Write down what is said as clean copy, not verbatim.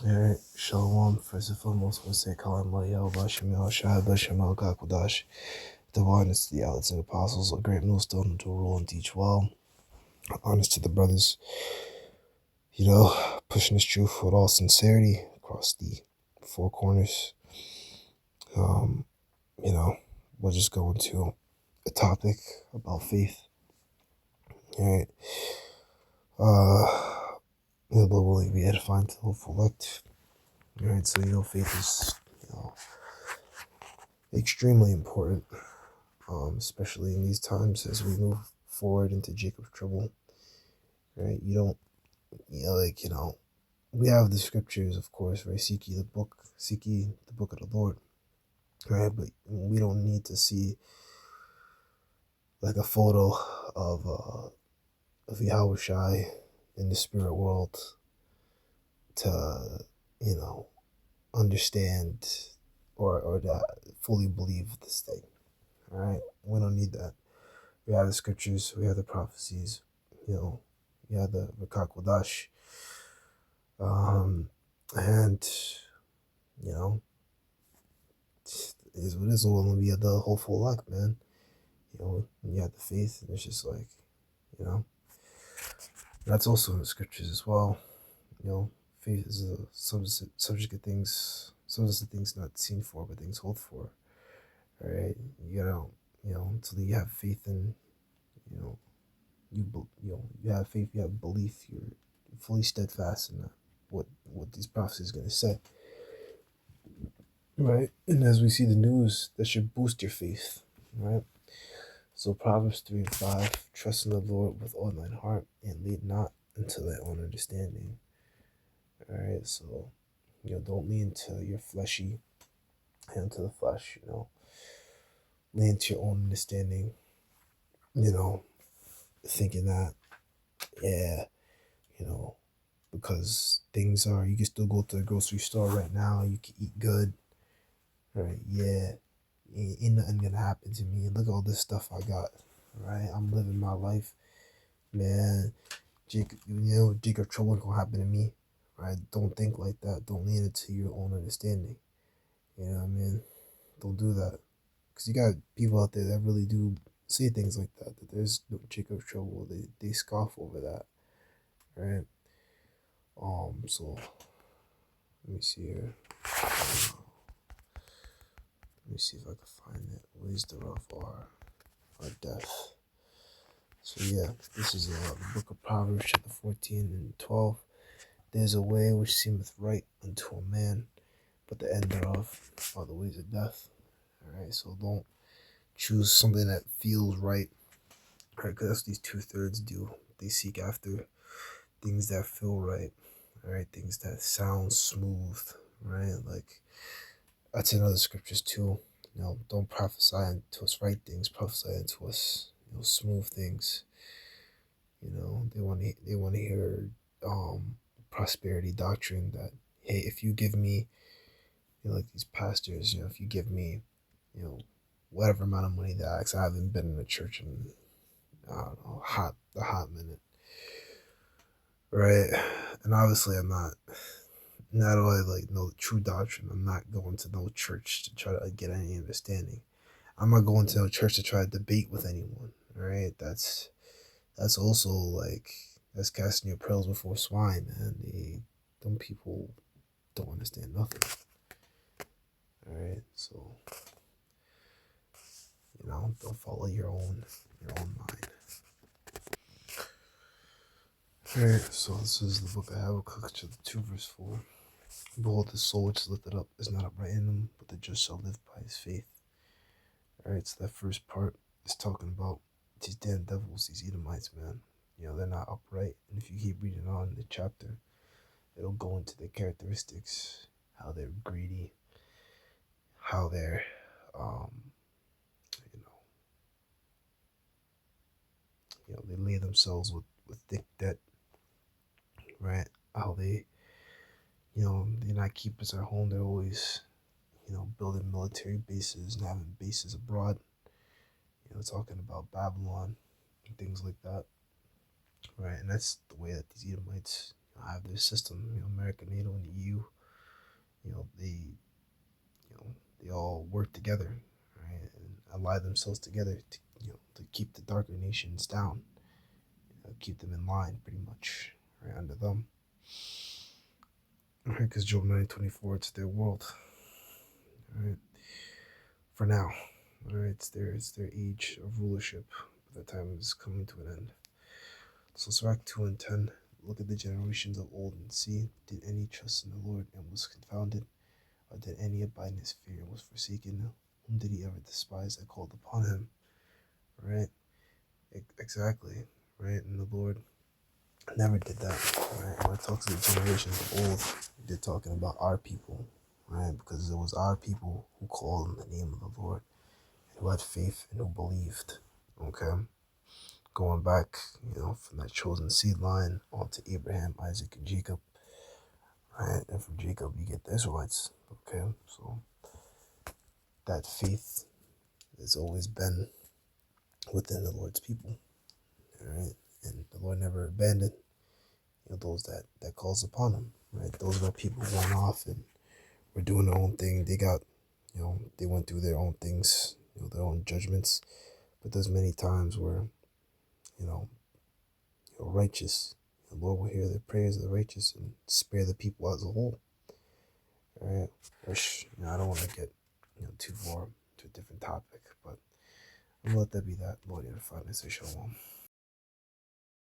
Alright, Shalom. First and foremost, I want to say Kalam Yahweh Bashem Shai Bashem Al Kakwadash. Divine is the outlets and apostles, a great millstone to rule and teach well. Honest to the brothers, pushing this truth with all sincerity across the four corners. Um, we'll just go into a topic about faith. Alright. Lord willing, we edifying to the hopeful elect. Alright, so faith is extremely important. Especially in these times as we move forward into Jacob's trouble, right? We have the scriptures, of course, right? Seek ye the book of the Lord, right? But we don't need to see like a photo of Yahweh Shai in the spirit world to, understand or to fully believe this thing, all right? We don't need that. We have the scriptures, we have the prophecies, we have the Rakak Wadash, and, it is what it is. When we have the hopeful luck, man, when you have the faith, and it's just like, that's also in the scriptures as well. Faith is a subject of things, substance of things not seen for, but things hoped for. All right, you gotta, until you have faith in, you have faith, you have belief, you're fully steadfast in what these prophecies are gonna say. Right, and as we see the news, that should boost your faith. Right. So Proverbs 3:5, trust in the Lord with all thine heart and lean not into thy own understanding. All right, so don't lean to your fleshy, into the flesh. Lean to your own understanding. Thinking that, yeah, because things are, you can still go to the grocery store right now. You can eat good. Right? Yeah, ain't nothing gonna happen to me. Look at all this stuff I got. Right? I'm living my life, man. Jacob trouble ain't gonna happen to me. Right? Don't think like that. Don't lean into your own understanding. You know what I mean? Don't do that. Because you got people out there that really do say things like that. That there's no Jacob's trouble. They scoff over that. Right? So let me see here. Let me see if I can find it. Ways thereof are death. So yeah, this is the book of Proverbs, chapter 14 and 12. There's a way which seemeth right unto a man, but the end thereof are the ways of death. All right, so don't choose something that feels right. Right, because that's what these 2/3 do. They seek after things that feel right. All right, things that sound smooth. Right, like that's in other scriptures too. Don't prophesy unto us right things. Prophesy unto us, smooth things. They want to hear prosperity doctrine that, hey, if you give me, like these pastors, if you give me, whatever amount of money that I haven't been in a church in, I don't know, a hot minute, right? And obviously I'm not only like know the true doctrine, I'm not going to no church to try to get any understanding. I'm not going to no church to try to debate with anyone, right? That's also like, that's casting your pearls before swine, man. Them people don't understand nothing. Alright, so don't follow your own mind. Alright, so this is the book of Habakkuk, chapter 2, verse 4. Behold, the soul which is lifted up is not upright in him, but the just shall live by his faith. Alright, so that first part is talking about these damn devils, these Edomites, man. They're not upright. And if you keep reading on in the chapter, it'll go into their characteristics, how they're greedy, how they're, they lay themselves with thick debt, right? How they're not keepers at home. They're always, building military bases and having bases abroad, talking about Babylon and things like that, right? And that's the way that these Edomites have their system, America, NATO, and the EU. work together, right, and ally themselves together to, to keep the darker nations down, keep them in line, pretty much, right, under them. Right, because Job 9:24, it's their world, right? For now, right? It's their age of rulership. But that time is coming to an end. So Sirach 2:10. Look at the generations of old and see, did any trust in the Lord and was confounded? Or did any abide in his fear and was forsaken? Whom did he ever despise that called upon him? Right? Exactly. Right? And the Lord never did that. Right? When it talks to the generations of old, they're talking about our people. Right? Because it was our people who called on the name of the Lord, who had faith and who believed. Okay? Going back, from that chosen seed line onto Abraham, Isaac, and Jacob. Right? And from Jacob, you get the Israelites. Okay? So that faith has always been within the Lord's people. All right? And the Lord never abandoned those that calls upon him. Right? Those are people who went off and were doing their own thing. They got, they went through their own things, their own judgments. But there's many times where, righteous. The Lord will hear the prayers of the righteous and spare the people as a whole. All right? Which, I don't want to get, too far to a different topic, but I'm going to let that be that. Lord, edify and say shalom.